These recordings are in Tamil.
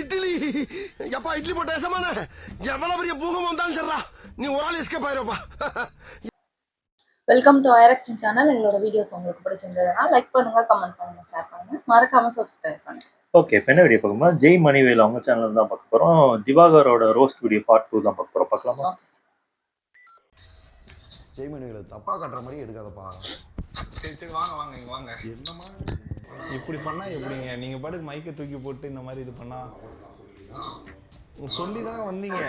இட்லி எப்பா இட்லி போட்ட ஏசமான எவ்வளவு பெரிய பூகம் வந்தாலும் சரிடா நீ ஒரு ஆள் எஸ்கேப் ஆயிருப்பா. வெல்கம் டு ஐரக்ஷன் சேனல். எங்களோட வீடியோஸ் உங்களுக்கு பிடிச்சிருந்ததுன்னா லைக் பண்ணுங்க, கமெண்ட் பண்ணுங்க, ஷேர் பண்ணுங்க, மறக்காம சப்ஸ்கிரைப் பண்ணுங்க. ஓகே, இப்போ என்ன வீடியோ பார்க்கணும்னா ஜெய் மணிவேல் அவங்க சேனல் தான் பார்க்க போகிறோம். திவாகரோட ரோஸ்ட் வீடியோ பார்ட் 2 தான் பார்க்க போகிறோம். பார்க்கலாமா? ஜெய் மணிவேல் தப்பா காட்டுற மாதிரி எடுக்காதப்பா. சரி வாங்க வாங்க இங்கே வாங்க. என்னமா இப்படி பண்ணால் எப்படிங்க? நீங்கள் பாட்டுக்கு மைக்கை தூக்கி போட்டு இந்த மாதிரி இது பண்ணால் சொல்லி தான் வந்தீங்க.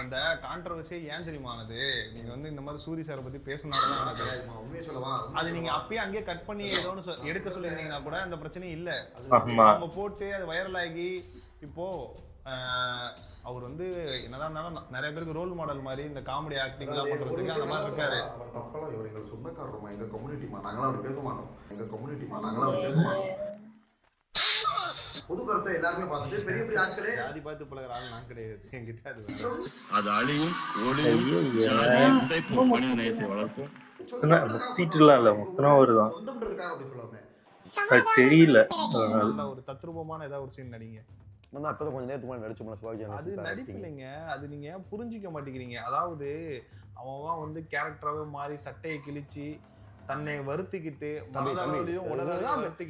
அந்த கான்ட்ரவர்சியே ஏன் தெரியுமானது? நீங்கள் வந்து இந்த மாதிரி சூரி சாரை பற்றி பேசினாலும் உண்மையை சொல்லவா, அது நீங்கள் அப்பயே அங்கேயே கட் பண்ணி ஏதோ ஒன்று எடுக்க சொல்லியிருந்தீங்கன்னா கூட அந்த பிரச்சனையும் இல்லை. ஆமா. நம்ம போட்டு அது வைரல் ஆகி இப்போது அவர் வந்து என்னதான் இருந்தாலும் நிறைய பேருக்கு ரோல் மாடல் மாதிரி இந்த காமெடி ஆக்டிங்லாம் பண்ணுறதுக்கு அந்த மாதிரி இருக்காரு. தப்பெல்லாம் இவர் எங்கள் சொந்தக்காரமா, எங்கள் கம்யூனிட்டிமா, நாங்களாம் அப்படி பேச மாட்டோம். எங்கள் கம்யூனிட்டிமா, நாங்களாம் அப்படி பேச மாட்டோம். பொது கருத்தை எல்லாருமே பார்த்துட்டு பெரிய பெரிய ஆட்களே ஜாதி பார்த்து பழகிற ஆள் நான் கிடையாது. என்கிட்ட அது அழியும் ஒளியும் மனித நேயத்தை வளர்க்கும். முத்திட்டுலாம் இல்லை, முத்தனா வருதான் சொந்தம்ன்றதுக்காக அப்படி சொல்லாமே. அது தெரியல. ஒரு தத்ரூபமான ஏதாவது ஒரு சீன் நடிங்க. நான் அப்பதான் கொஞ்சம் நேரத்துக்கு முன்னாடி நடிச்சோம்ல சிவாஜி. அது நடிப்பு இல்லைங்க, அது நீங்க புரிஞ்சிக்க மாட்டேங்கிறீங்க. அதாவது அவன் வந்து கேரக்டராகவே மாறி சட்டையை கிழிச்சு தன்னை வருத்திக்கிட்டு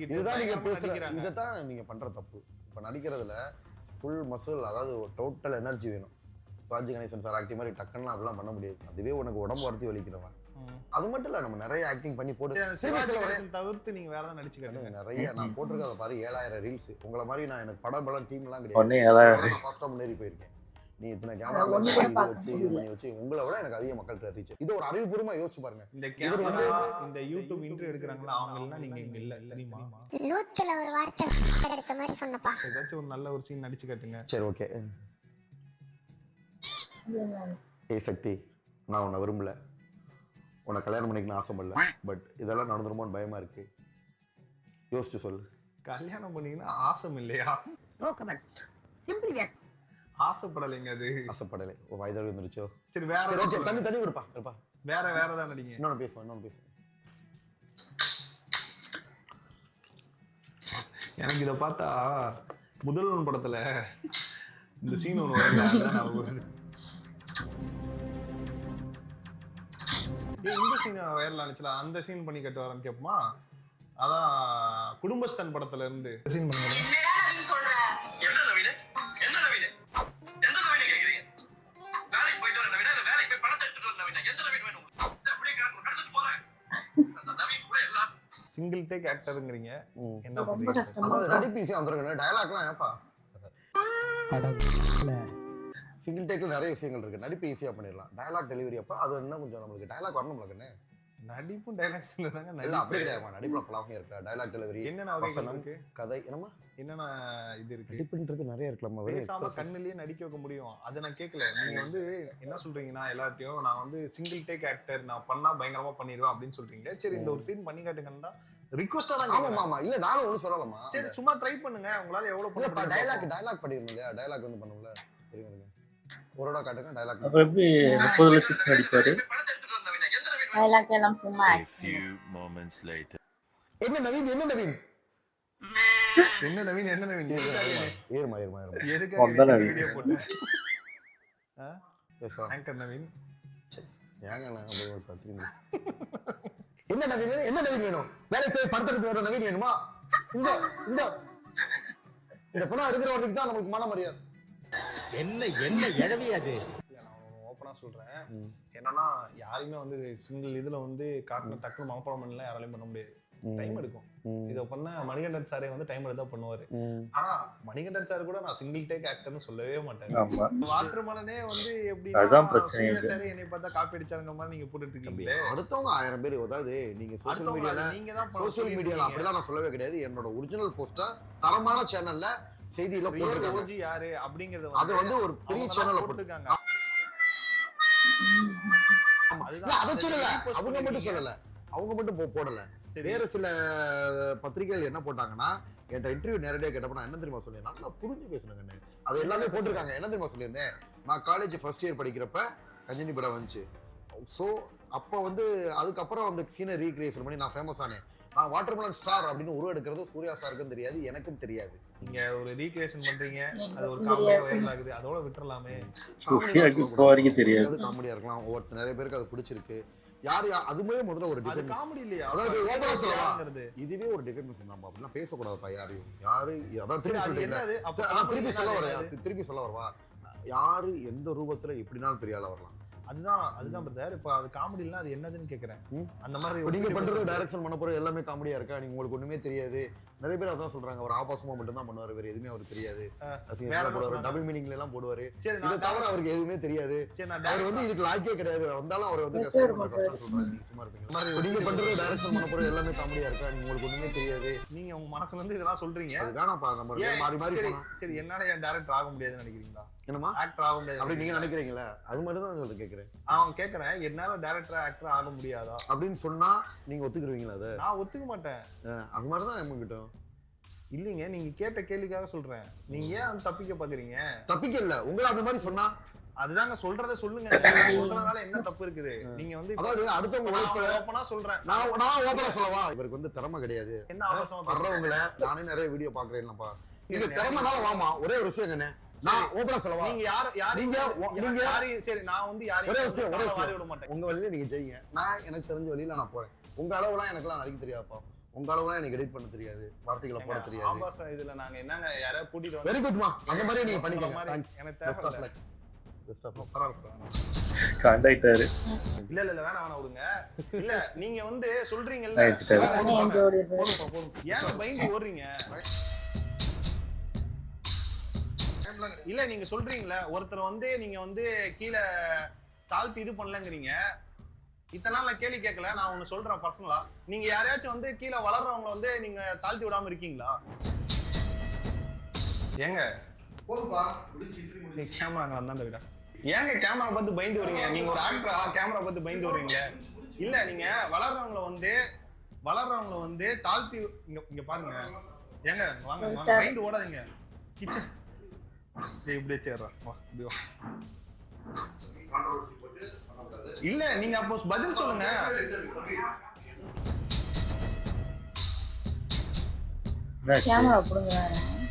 இதுதான் நீங்க பேசுற, இதைத்தான் நீங்க பண்ற தப்பு. இப்ப நடிக்கிறதுல ஃபுல் மசில், அதாவது டோட்டல் எனர்ஜி வேணும். சிவாஜி கணேசன் சார் ஆக்டிங் மாதிரி டக்குன்னு அப்படிலாம் பண்ண முடியாது. அதுவே உனக்கு உடம்பு வருத்தி வலிக்கிறவன். அது மட்டும் இல்ல, நம்ம நிறைய ஆக்டிங் பண்ணி போட்டு தவிர்த்து நீங்க வேற ஏதாவது நடிச்சுக்காங்க. நிறைய நான் போட்டிருக்கேன் பாரு, 7000 ரீல்ஸ். உங்களை மாதிரி நான் எனக்கு படம் பலம் டீம் எல்லாம் கிடையாது. ஃபாஸ்டா முன்னேறி போயிருக்கேன். நீ இத்தனை கேமரா வச்சு இது பண்ணி வச்சு உங்களை விட எனக்கு அதிக மக்கள் ரீச். இது ஒரு அறிவுபூர்வமா யோசிச்சு பாருங்க. இந்த கேமரா இந்த யூடியூப் இன்டர்வியூ எடுக்கறாங்களா, அவங்க எல்லாம் நீங்க இங்க இல்ல தெரியுமா? நூத்துல ஒரு வார்த்தை கிடைச்ச மாதிரி சொன்னப்பா. ஏதாச்சும் ஒரு நல்ல ஒரு சீன் நடிச்சு காட்டுங்க. சரி ஓகே. ஏய் சக்தி, நான் உன்னை விரும்பல, உன்னை கல்யாணம் பண்ணிக்கணும் ஆசைப்படல, பட் இதெல்லாம் நடந்துருமோன்னு பயமா இருக்கு. யோசிச்சு சொல்லு. கல்யாணம் பண்ணீங்கன்னா ஆசம் இல்லையா? ஆசைப்படலைங்க. அது ஆசைப்படலை. ஓ வயதாக இருந்துருச்சோ. சரி வேற ஓகே, தண்ணி விடுப்பா இருப்பா. வேற தான் நடிங்க. இன்னொன்னு பேசுவோம். எனக்கு இதை பார்த்தா முதல்வன் படத்துல இந்த சீன் ஒன்று வருது. இந்த சீன் வைரல் ஆனிச்சுல, அந்த சீன் பண்ணி கட்டு வரேன்னு கேட்போமா? அதான் குடும்பஸ்தன் படத்துல இருந்து சீன் பண்ணுங்க. சிங்கிள் டேக் ஆக்டர்ங்கறீங்க, என்ன பண்றீங்க? அதாவது நடிப்பு ஈஸியா வந்துருங்க. டயலாக்லாம் ஏப்பா சிங்கிள் டேக்ல நிறைய விஷயங்கள் இருக்கு. நடிப்பு ஈஸியா பண்ணிடலாம். டயலாக் டெலிவரி அப்ப அது இன்னும் கொஞ்சம் நம்மளுக்கு டயலாக் வரணும்ல. நடிப்பும் டயலாக்ஸ் இல்லதாங்க. இல்ல அப்படி கிடையாது. நடிப்புல பலவகை இருக்கு. டயலாக் டெலிவரி என்னென்ன வகைகள் இருக்கு? கதை என்னமா என்னென்ன இது இருக்கு? நடிப்புன்றது நிறைய இருக்குல. பேசாம கண்ணுலயே நடிக்க வைக்க முடியும். அத நான் கேட்கல. நீங்க வந்து என்ன சொல்றீங்கன்னா, எல்லாத்தையும் நான் வந்து சிங்கிள் டேக் ஆக்டர் நான் பண்ணா பயங்கரமா பண்ணிடுவேன் அப்படின்னு சொல்றீங்க. சரி இந்த ஒரு சீன் பண்ணி காட்டுங்கன்னா ரிக்வெஸ்டா தான். ஆமா இல்ல நானும் ஒண்ணு சொல்லலாமா? சரி சும்மா ட்ரை பண்ணுங்க. உங்களால எவ்வளவு பண்ண முடியும்? டயலாக் பண்ணிரணும் இல்லையா? டயலாக் வந்து பண்ணும்ல. சரிங்க ஒருடா காட்டுங்க டயலாக். அப்ப எப்படி 30 லட்சத்துக்கு நடிப்பாரு? டயலாக் எல்லாம் சும்மா என்ன நவீன் ஏறுமா வந்த வீடியோ போட்டு பேசுவா ஆங்கர் நவீன். ஏங்க நான் அப்படியே ஒரு திரும்பி என்ன நவீன் வேணும்? வேலைக்கு போய் படத்துக்கு வர நவீன் வேணுமா? இந்த இந்த இந்த படம் எடுக்கிறவனுக்கு தான் நமக்கு மன மரியாதை. என்ன இழவியாது. ஓப்பனா சொல்றேன், என்னன்னா யாருமே வந்து சிங்கிள் இதுல வந்து காட்டின டக்குனு மனப்பாடம் பண்ணலாம் யாராலையும் பண்ண முடியாது. டைம் எடுக்கும். இதை பண்ண மணிகண்டன் சாரே வந்து டைம் எடுத்தா பண்ணுவாரு. ஆனா மணிகண்டன் சார் கூட நான் சிங்கிள் டேக் ஆக்டர்னு சொல்லவே மாட்டேன். வாட்டர்மேனே வந்து எப்படி அதான் பிரச்சனை. சரி என்னை பார்த்தா காப்பி அடிச்சாங்க மாதிரி நீங்க போட்டுட்டு இருக்கீங்க. அடுத்தவங்க 1000 பேர், அதாவது நீங்க சோஷியல் மீடியால அப்படிலாம் நான் சொல்லவே கிடையாது. என்னோட ஒரிஜினல் போஸ்டா தரமான சேனல்ல செய்தியில போட்டுருக்காங்க. யாரு அப்படிங்கறது அது வந்து ஒரு பெரிய சேனல்ல போட்டுருக்காங்க. அதை சொல்லல, அவங்க மட்டும் சொல்லல, அவங்க மட்டும் போடல. வேற சில பத்திரிகைகள் என்ன போட்டாங்கன்னா, என்கிட்ட இன்டர்வியூ நேரடியா கேட்டப்ப நான் என்ன தெரியுமா சொன்னேன்? நல்லா புரிஞ்சு பேசுனேங்க. அது எல்லாமே போட்டிருக்காங்க. என்ன தெரியுமா சொல்லியிருந்தேன்? நான் காலேஜ் ஃபர்ஸ்ட் இயர் படிக்கிறப்ப கஞ்சனி படம் வந்துச்சு. ஸோ அப்போ வந்து அதுக்கப்புறம் அந்த சீனை ரீக்ரியேஷன் பண்ணி நான் ஃபேமஸ் ஆனேன். நான் வாட்டர்மெலன் ஸ்டார் அப்படின்னு உருவெடுக்கிறது சூர்யா சாருக்கும் தெரியாது, எனக்கும் தெரியாது. நீங்க ஒரு ரீக்ரியேஷன் பண்றீங்க, அது ஒரு காமெடியா வைரல் ஆகுது, அதோட விட்டுறலாமே. சூர்யாக்கு இப்போ வரைக்கும் தெரியாது. காமெடியா இருக்கலாம், ஒவ்வொரு நிறைய பேருக்கு அது பிடிச்சிருக்கு. யார் அதுமே முதல்ல ஒரு அது காமெடி இல்லையா? அதாவது ஓபரா சொல்லலாம், சொல்றது இதுவே ஒரு டிஃபென்ஸ் நம்ம அப்படிலாம் பேசக்கூடாதுப்பா. யாரு அதான் திருப்பி அது சொல்றீங்க. என்னது? அப்ப நான் திருப்பி சொல்ல வரவா, யாரு எந்த ரூபத்துல எப்படினாலும் பெரிய ஆளா வரலாம். அதுதான் பிரதர். இப்ப அது காமெடி இல்ல, அது என்னதுன்னு கேக்குறேன். அந்த மாதிரி நீங்க பண்றது டைரக்ஷன் பண்ண போற எல்லாமே காமெடியா இருக்கா? நீங்க உங்களுக்கு ஒண்ணுமே தெரியாது. நிறைய பேர் அதான் சொல்றாங்க, அவர் ஆபாசமா மட்டும் தான் பண்ணுவாரு, வேற எதுவுமே அவருக்கு தெரியாது. டபுள் மீனிங்ல எல்லாம் போடுவாரு. இதை தவிர அவருக்கு எதுவுமே தெரியாது. அவர் வந்து இதுக்கு லாய்க்கே கிடையாது. வந்தாலும் அவர் வந்து கஷ்டம் சொல்றாங்க. நீங்க சும்மா இருப்பீங்க. நீங்க பண்றது டைரக்ஷன் பண்ண போற எல்லாமே காமெடியா இருக்கா? நீங்க உங்களுக்கு ஒண்ணுமே தெரியாது. நீங்க உங்க மனசுல இருந்து இதெல்லாம் சொல்றீங்க. அது வேணாம்ப்பா, நம்ம மாறி மாறி போலாம். சரி, என்னால ஏன் டைரக்டர் ஆக முடியாதுன்னு நினைக்கிறீங்களா? என்னமா ஆக்டர் ஆக முடியாது அப்படி நீங்க நினைக்கிறீங்களா? அது மாதிரி தான் உங்களுக்கு கேக்குறேன். அவன் கேக்குறேன், என்னால டைரக்டர் ஆக்டர் ஆக முடியாதா அப்படின்னு சொன்னா நீங்க ஒத்துக்குருவீங்களா? அதை நான் ஒத்துக்க மாட்டேன். அது மாதிரி தான் நம்ம கிட்ட இல்லைங்க, நீங்க கேட்ட கேள்விக்காக சொல்றேன். நீங்க ஏன் அந்த தப்பிக்க பாக்குறீங்க? தப்பிக்க இல்ல, உங்களை அந்த மாதிரி சொன்னா அதுதாங்க சொல்றத சொல்லுங்க. சொல்றதால என்ன தப்பு இருக்குது? நீங்க வந்து அதாவது அடுத்தவங்க ஓப்பனா சொல்றேன். நான் ஓப்பனா சொல்லவா, இவருக்கு வந்து திறமை கிடையாது. என்ன அவசரமா வர்றவங்கள நானே நிறைய வீடியோ பாக்குறேன்ப்பா. நீங்க திறமைனால வாமா. ஒரே ஒரு விஷயம் என்ன, நான் ஓப்பனா சொல்லவா, நீங்க சரி, நான் வந்து ஒரே விஷயம் வாரி விட மாட்டேன். உங்க வழியில நீங்க செய்யுங்க, நான் எனக்கு தெரிஞ்ச வழியில நான் போறேன். உங்க அளவுலாம் எனக்குலாம் நடிக்க தெரியாதுப்பா. உங்க அளவுலாம் எனக்கு எடிட் பண்ண தெரியாது, வார்த்தைகளை போட தெரியாது. ஆபாசம் இதுல நாங்க என்னங்க யாரையா கூட்டிட்டு வந்து வெரி குட்மா, அந்த மாதிரி நீங்க பண்ணிக்கலாம். எனக்கு தேவை காண்டாக்டாரு. இல்ல வேணாம் விடுங்க. இல்ல நீங்க வந்து சொல்றீங்கல்ல, ஏன் பயந்து ஓடுறீங்க? இல்ல நீங்க சொல்றீங்கல்ல, ஒருத்தர் வந்து நீங்க வந்து கீழே தாழ்த்தி இது பண்ணலங்கிறீங்க. இத்தனை நாள் நான் கேள்வி கேட்கல. நான் ஒண்ணு சொல்றேன் பர்சனலா, நீங்க யாரையாச்சும் வந்து கீழே வளர்றவங்க வந்து நீங்க தாழ்த்தி விடாம இருக்கீங்களா? ஏங்க போதுப்பா, கேமராங்க வந்தாண்ட விட ஏங்க கேமரா பார்த்து பயந்து வரீங்க? நீங்க ஒரு ஆக்டரா கேமரா பார்த்து பயந்து வரீங்க? இல்ல நீங்க வளர்றவங்கள வந்து தாழ்த்தி இங்க பாருங்க. ஏங்க வாங்க பயந்து ஓடாதீங்க. கிச்சன் இப்படியே சேர்றேன். வா இப்படி வா. இல்ல நீங்க அப்போ பதில் சொல்லுங்க.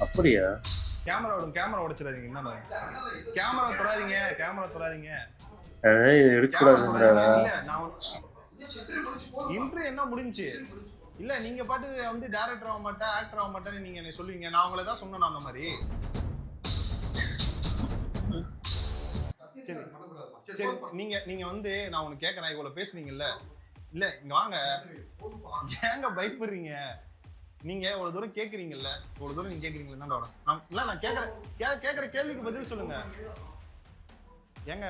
அப்படியா? கேமரா உடைச்சிடாதீங்க. என்ன கேமரா தொடாதீங்க. இன்ட்ரி என்ன முடிஞ்சு? இல்ல நீங்க பாட்டு வந்து டைரக்டர் ஆக மாட்டேன், ஆக்டர் ஆக மாட்டேன்னு நீங்க என்ன சொல்லுவீங்க? நான் உங்களை தான் சொன்னேன் அந்த மாதிரி. சரி நீங்க வந்து நான் உனக்கு கேட்கறேன், இவ்வளவு பேசுனீங்கல்ல, இல்ல இங்க வாங்க. ஏங்க பயப்படுறீங்க? நீங்க ஒரு தூரம் கேக்குறீங்கல்ல, ஒரு தூரம் நீங்க கேக்குறீங்களா? இல்ல நான் கேக்குற கேள்விக்கு பதில் சொல்லுங்க. ஏங்க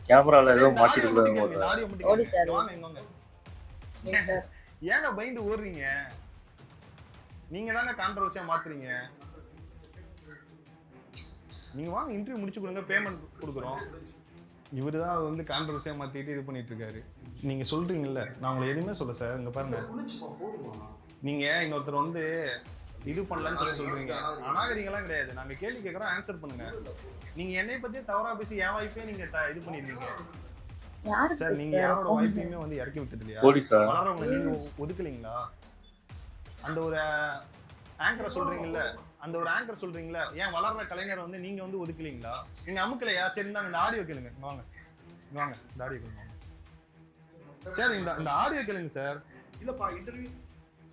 கேமரால ஏதோ மாட்டிட்டு ஏங்க பயந்து ஓடுறீங்க? நீங்க தாங்க கான்ட்ரோவர்சியா மாத்துறீங்க. நீங்க வாங்க, இன்டர்வியூ முடிச்சு கொடுங்க, பேமெண்ட் கொடுக்குறோம். இவருதான் வந்து கான்ட்ரோவர்சியா மாத்திட்டு இது பண்ணிட்டு இருக்காரு. நீங்க சொல்றீங்கல்ல, நான் உங்களை எதுவுமே சொல்ல சார். இங்க பாருங்க, நீங்க இன்னொருத்தர் வந்து இது பண்ணலன்னு சொல்றீங்க. அநாகரிகம்லாம் கிடையாது. நாங்க கேள்வி கேட்கறோம், ஆன்சர் பண்ணுங்க. நீங்க என்னை பத்தி தவறா பேசி என் வாய்ப்பே நீங்க இது பண்ணிருக்கீங்க சார். நீங்க யாரோட வாய்ப்பையுமே வந்து இறக்கி விட்டது இல்லையா? வளர்றவங்க நீங்க ஒதுக்கலீங்களா? அந்த ஒரு ஆங்கரை சொல்றீங்கல்ல, ஏன் வளர்ற கலைஞரை வந்து நீங்க வந்து ஒதுக்கலீங்களா? நீங்க அமுக்கலையா? சரி இந்த ஆடியோ கேளுங்க. வாங்க இந்த ஆடியோ கேளுங்க சார். இந்த ஆடியோ கேளுங்க சார். இல்லப்பா இன்டர்வியூ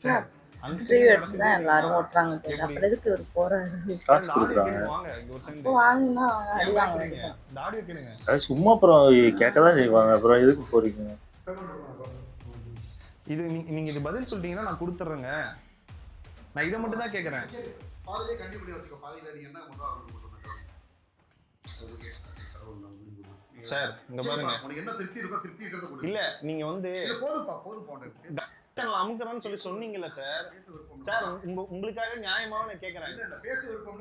சார், இன்டர்வியூ எடுத்து தான் எல்லாரும் ஓட்டுறாங்க. அப்புறம் எதுக்கு ஒரு போறாரு? காசு கொடுக்குறாங்க. வாங்க இங்க ஒரு செகண்ட். வாங்கினா அடிவாங்க. இந்த ஆடியோ கேளுங்க. அது சும்மா அப்புறம் கேட்கதான் செய்வாங்க. அப்புறம் எதுக்கு போறீங்க? இது நீங்க இது பதில் சொல்லிட்டீங்கன்னா நான் கொடுத்துட்றேங்க. நான் இதை மட்டும் தான் கேட்கறேன். பாதியிலே கண்டிப்பா வச்சுக்கோ. பாதியில நீங்க என்ன பண்றீங்க சார்? இங்க பாருங்க, உங்களுக்கு என்ன திருப்தி இருக்கோ திருப்தி இருக்கிறது கொடுங்க. இல்ல நீங்க வந்து போதும் சேனல் அமுக்குறேன்னு சொல்லி சொன்னீங்கல்ல சார். சார் உங்களுக்காக நியாயமாக நான் கேட்கறேன்.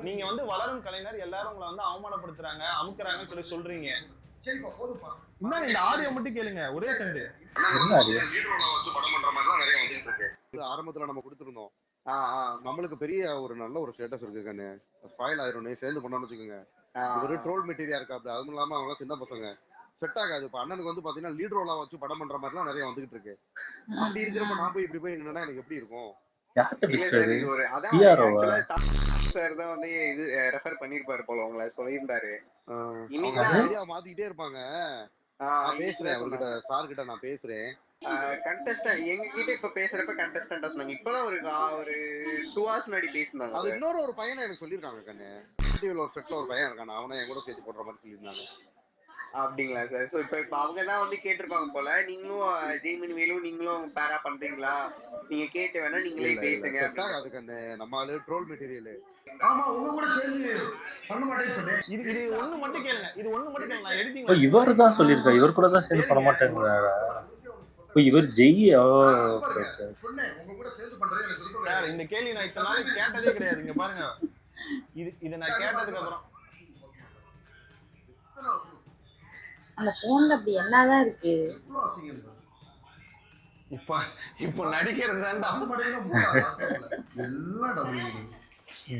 நீங்க வந்து வளரும் கலைஞர், எல்லாரும் உங்களை வந்து அவமானப்படுத்துறாங்க, அமுக்குறாங்கன்னு சொல்லி சொல்றீங்க. சரிப்பா போதும்பா. இந்த ஆடியோ மட்டும் கேளுங்க, ஒரே செகண்ட். என்ன ஆடியோ? வீடியோல வச்சு படம் பண்ற மாதிரி தான் நிறைய வந்துட்டு இருக்கு. இது ஆரம்பத்துல நம்ம கொடுத்துருந்தோம். நம்மளுக்கு பெரிய ஒரு நல்ல ஒரு ஸ்டேட்டஸ் இருக்குன்னு ஸ்பாயில் ஆயிரும். சேர்ந்து பண்ணோம்னு வச்சுக்கோங்க. ஒரு ட்ரோல் மெட்டீரியா இருக்கா? அப்படி அதுவும் இல்லாம அவங்க சின்ன பசங்க செட் ஆகாது. இப்ப அண்ணனுக்கு வந்து பாத்தீங்கன்னா லீட் ரோலா வச்சு படம் பண்ற மாதிரி எல்லாம் நிறைய வந்துகிட்டு இருக்கு. அப்படி இருக்கிறப்ப நான் போய் இப்படி போய் நின்னா எனக்கு எப்படி இருக்கும்? யார்கிட்ட இல்ல சார், பேசுறாரு? இது ஒரு அதான் பிஆர்ஓவா? ஆக்சுவலா சார் தான் வந்து இது ரெஃபர் பண்ணிருப்பாரு போல, உங்களை சொல்லியிருந்தாரு. அவங்க இன்னைக்கு ஐடியா மாத்திக்கிட்டே இருப்பாங்க. நான் பேசுறேன் அவர்கிட்ட, சார் கிட்ட நான் பேசுறேன். கண்டஸ்டன்ட் எங்க கிட்ட இப்ப பேசுறப்ப கண்டஸ்டன்டா சொன்னாங்க. இப்பதான் ஒரு 2 hours முன்னாடி பேசினாங்க. அது இன்னொரு ஒரு பையனை எனக்கு சொல்லியிருக்காங்க கண்ணு. டிவில ஒரு செட்ல ஒரு பையன் இருக்கான், அவனை என் கூட சேர்த்து போடுற மாதிரி சொல்லியிருந்தாங்க. அப்படிங்களா சார்? சோ இப்ப அவங்க தான் வந்து கேட்டிருப்பாங்க போல, நீங்களும் ஜெய்மினி வேலும் நீங்களும் பேரா பண்றீங்களா, நீங்க கேட்டு வேணா நீங்களே பேசுங்க. செட் ஆகாது கண்ணு, நம்ம ஆளு ட்ரோல் மெட்டீரியல். ஆமா உங்க கூட சேர்ந்து பண்ண மாட்டேன்னு சொன்னேன். இது ஒண்ணு மட்டும் கேளுங்க, இது ஒண்ணு மட்டும் கேளுங்க. நான் எடிட்டிங் இவர் தான் சொல்லியிருக்காரு, இவர் கூட தான் சேர்ந்து பண்ண மாட்டேங்கிறாரா? இவர் ஜெய். சொன்னேன் உங்க கூட சேர்ந்து பண்றேன் எனக்கு சொல்லுங்க. சார், இந்த கேள்வி நான் இத்தனை நாளைக்கு கேட்டதே கிடையாது. இங்க பாருங்க, இது நான் கேட்டதுக்கு அப்புறம் அந்த போன்ல அப்படி என்னதான் இருக்கு? இப்போ நடிக்கிறது தான்டா. எல்லாம் டபுள் மீனிங்.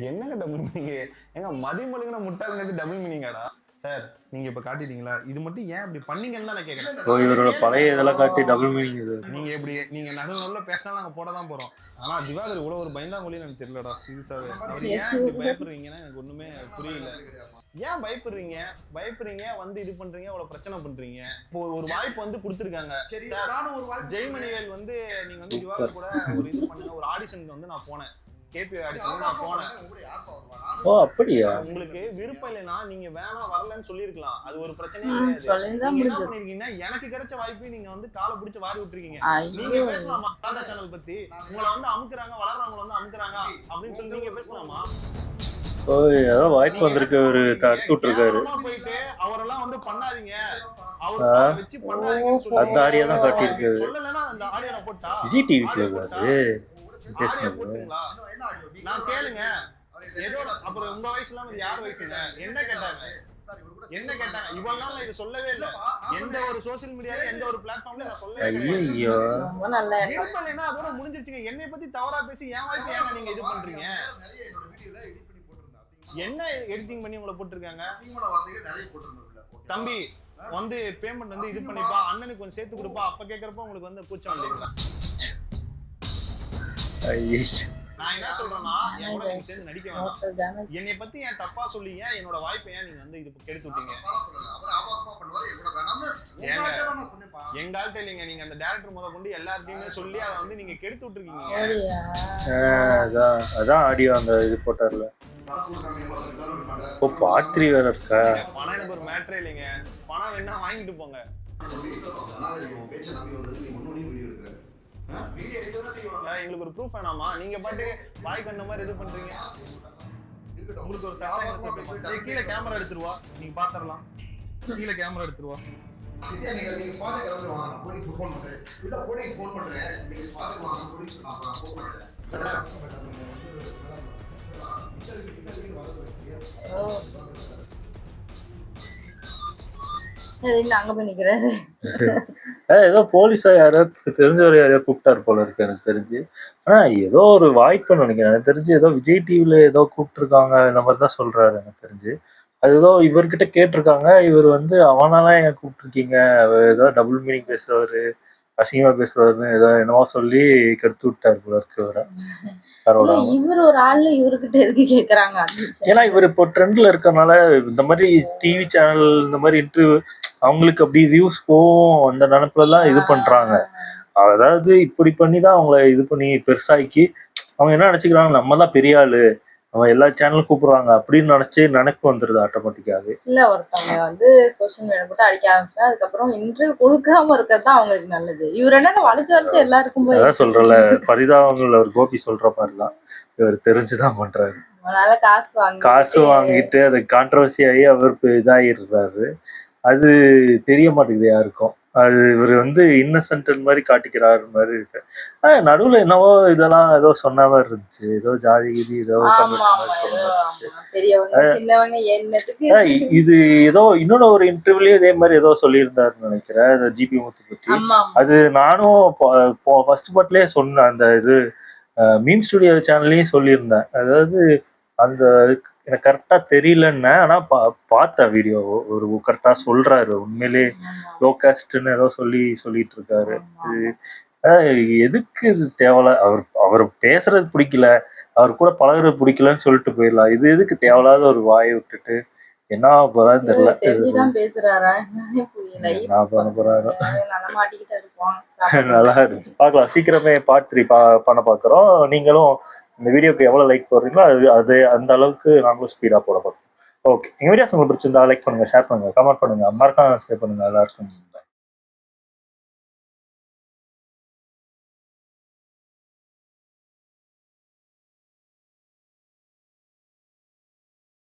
என்னங்க டபுள் மீனிங்? ஏங்க மதிமொழிங்கிற முட்டாளுங்கிறது டபுள் மீனிங்காடா? சார், நீங்க இப்ப காட்டிட்டீங்களா, இது மட்டும் ஏன் அப்படி பண்ணீங்கன்னு தான் நான் கேக்குறேன். இவரோட பழைய இதெல்லாம் காட்டி டபுள் மீனிங் இது. நீங்க நடுவுல பேசினா நாங்க போட தான் போறோம். ஆனா திவாகர் இவ்வளவு ஒரு பயந்தாங்கொழின்னு எனக்கு தெரியலடா. சீரியஸாவே அவர் ஏன் இப்படி பயப்படுறீங்கன்னா எனக்கு ஒண்ணுமே புரியல. ஏன் பயப்படுறீங்க வந்து இது பண்றீங்க, அவ்வளவு பிரச்சனை பண்றீங்க. இப்போ ஒரு வாய்ப்பு வந்து கொடுத்துருக்காங்க. ஜெய்மணிவேல் வந்து நீங்க வந்து திவாகர் கூட ஒரு இது பண்ணுங்க, ஒரு ஆடிஷனுக்கு வந்து நான் போனேன், கேபி ஆடிஷனுக்கு நான் போனேன். ஓ அப்படியா? உங்களுக்கு விருப்பம் இல்லைன்னா நீங்க வேணாம் வரலன்னு சொல்லிருக்கலாம், அது ஒரு பிரச்சனையே கிடையாது. சொல்லிதான் என்ன பண்ணிருக்கீங்கன்னா எனக்கு கிடைச்ச வாய்ப்பை நீங்க வந்து காலை பிடிச்சு வாரி விட்டுருக்கீங்க. நீங்க பேசலாமா டாடா சேனல் பத்தி? உங்களை வந்து அமுக்குறாங்க, வளர்றவங்களை வந்து அமுக்குறாங்க அப்படின்னு சொல்லி நீங்க பேசலாமா? ஓ ஏதோ வாய்ப்பு வந்திருக்கு, ஒரு தடுத்து விட்டுருக்காரு. போயிட்டு அவரெல்லாம் வந்து பண்ணாதீங்க, அவரை வச்சு பண்ணாதீங்கன்னு சொல்லி அந்த ஆடியோ தான் காட்டியிருக்காரு. சொல்லலைன்னா அந்த ஆடியோ நான் போட்டா விஜய் டிவிக்கு அது ஆடியோ போட்டுங்களா? நான் கேளுங்க ஏதோ. அப்புறம் உங்க வயசுல வந்து யார் வயசுங்க? என்ன கேட்டாங்க? இவ்வளவு நாள் இது சொல்லவே இல்லை. எந்த ஒரு சோசியல் மீடியால எந்த ஒரு பிளாட்ஃபார்ம்ல நான் சொல்லவே இல்லை. ஐயோ ரொம்ப நல்ல இல்லைன்னா அதோட முடிஞ்சிருச்சுங்க. என்னை பத்தி தவறா பேசி என் வாய்ப்பு ஏங்க நீங்க இது பண்றீங்க? என்ன எடிட்டிங் பண்ணி உங்களை போட்டிருக்காங்க? தம்பி வந்து பேமெண்ட் வந்து இது பண்ணிப்பா, அண்ணனுக்கு கொஞ்சம் சேர்த்து கொடுப்பா, அப்ப கேக்குறப்ப உங்களுக்கு வந்து கூச்சம் இல்லைங்களா? நான் என்ன சொல்றேன்னா, என் கூட நீங்க சேர்ந்து நடிக்க வேணாம். என்னை பத்தி ஏன் தப்பா சொல்லிங்க, என்னோட வாய்ப்பை ஏன் நீங்க வந்து இது கெடுத்து விட்டீங்க? எங்க ஆள்கிட்ட இல்லைங்க, நீங்க அந்த டைரக்டர் முத கொண்டு எல்லாத்தையுமே சொல்லி அதை வந்து நீங்க கெடுத்து விட்டுருக்கீங்க. அதான் ஆடியோ அந்த இது போட்டார்ல. ஓ பாத்ரி வேற இருக்கா? பணம் எனக்கு ஒரு மேட்டரே இல்லைங்க, பணம் வேணா வாங்கிட்டு போங்க. எங்களுக்கு ஒரு ப்ரூஃப் வேணாமா? நீங்க பாட்டு வாய்க்கு அந்த மாதிரி இது பண்றீங்க. உங்களுக்கு ஒரு கீழே கேமரா எடுத்துருவா, நீங்க பாத்துரலாம். கீழே கேமரா எடுத்துருவா. அங்க போய் நிக்கிறாரு. ஏதோ போலீஸா யாராவது தெரிஞ்சவர் யாரையா கூப்பிட்டாரு போல இருக்கு எனக்கு தெரிஞ்சு. ஆனா ஏதோ ஒரு வாய்ப்புன்னு நினைக்கிறேன். எனக்கு தெரிஞ்சு ஏதோ விஜய் டிவில ஏதோ கூப்பிட்டுருக்காங்க இந்த மாதிரி தான் சொல்றாரு எனக்கு தெரிஞ்சு. அது ஏதோ இவர்கிட்ட கேட்டிருக்காங்க. இவர் வந்து அவனாலாம் ஏன் கூப்பிட்டுருக்கீங்க, ஏதோ டபுள் மீனிங் பேசுறவரு, அசிங்கமா பேசுறவருன்னு ஏதோ என்னவோ சொல்லி கெடுத்து விட்டாரு போல இருக்கு இவரை. இவர் ஒரு ஆளு இவர்கிட்ட எதுக்கு கேக்குறாங்க? ஏன்னா இவர் இப்போ ட்ரெண்ட்ல இருக்கறனால இந்த மாதிரி டிவி சேனல் இந்த மாதிரி இன்டர்வியூ அவங்களுக்கு அப்படி வியூஸ் போகும் அந்த நினைப்புல தான் இது பண்றாங்க. அதாவது இப்படி பண்ணி தான் அவங்கள இது பண்ணி பெருசாக்கி அவங்க என்ன நினைச்சுக்கிறாங்க, நம்ம தான் பெரிய ஆளு, நம்ம எல்லா சேனலும் கூப்பிடுறாங்க அப்படின்னு நினைப்பு வந்துருது ஆட்டோமேட்டிக்காவே. இல்ல ஒருத்தவங்க வந்து சோசியல் மீடியா போட்டு அடிக்க ஆரம்பிச்சா அதுக்கப்புறம் இன்டர்வியூ கொடுக்காம இருக்கிறது அவங்களுக்கு நல்லது. இவர் என்ன வளைச்சு எல்லாருக்கும் போய் அதான் சொல்றல, பரிதாபங்கள் அவர் கோபி சொல்ற மாதிரிதான் இவர் தெரிஞ்சுதான் பண்றாரு. அதனால காசு வாங்கிட்டு அது கான்ட்ரவர்சி ஆகி அவர் இதாகிடுறாரு. அது தெரிய மாட்டேங்குது யாருக்கும். அது இவர் வந்து இன்னசென்ட் மாதிரி காட்டிக்கிறாரு மாதிரி இருக்கு. நடுவுல என்னவோ இதெல்லாம் ஏதோ சொன்ன மாதிரி இருந்துச்சு, ஏதோ ஜாதி கீதி ஏதோ இது ஏதோ இன்னொன்னு ஒரு இன்டர்வியூலயே இதே மாதிரி ஏதோ சொல்லியிருந்தாருன்னு நினைக்கிறேன் ஜிபி முத்து பத்தி. அது நானும் ஃபர்ஸ்ட் பார்ட்லயே சொன்னேன், அந்த இது மீன் ஸ்டுடியோ சேனல்லையும் சொல்லியிருந்தேன். அதாவது அந்த எனக்கு கரெக்டா தெரியலன்னு, ஆனா பார்த்தேன் வீடியோ. ஒரு கரெக்டா சொல்றாரு, உண்மையிலே லோ காஸ்ட்னு ஏதோ சொல்லிட்டு இருக்காரு. எதுக்கு இது தேவையில்ல? அவர் பேசுறது பிடிக்கல, அவர் கூட பழகுறது பிடிக்கலன்னு சொல்லிட்டு போயிடலாம். இது எதுக்கு தேவையில்லாத ஒரு வாயை விட்டுட்டு என்ன போறான்னு தெரியல. தெரிஞ்சுதான் பேசுறாரா என்னன்னே புரியல. என்ன பண்ண போறாரோ. நல்லா மாட்டிக்கிட்டு இருப்போம். நல்லா இருந்துச்சு. பார்க்கலாம், சீக்கிரமே பார்ட் 3 பண்ண பார்க்குறோம். நீங்களும் இந்த வீடியோக்கு எவ்வளோ லைக் போடுறீங்களோ அது அந்த அளவுக்கு நாங்களும் ஸ்பீடாக போட பார்க்குறோம். ஓகே, எங்கள் வீடியோஸ் உங்களுக்கு பிடிச்சிருந்தா லைக் பண்ணுங்க, ஷேர் பண்ணுங்க, கமெண்ட் பண்ணுங்க, மறக்காம சப்ஸ்கிரைப் பண்ணுங்க. எல்லாருக்கும்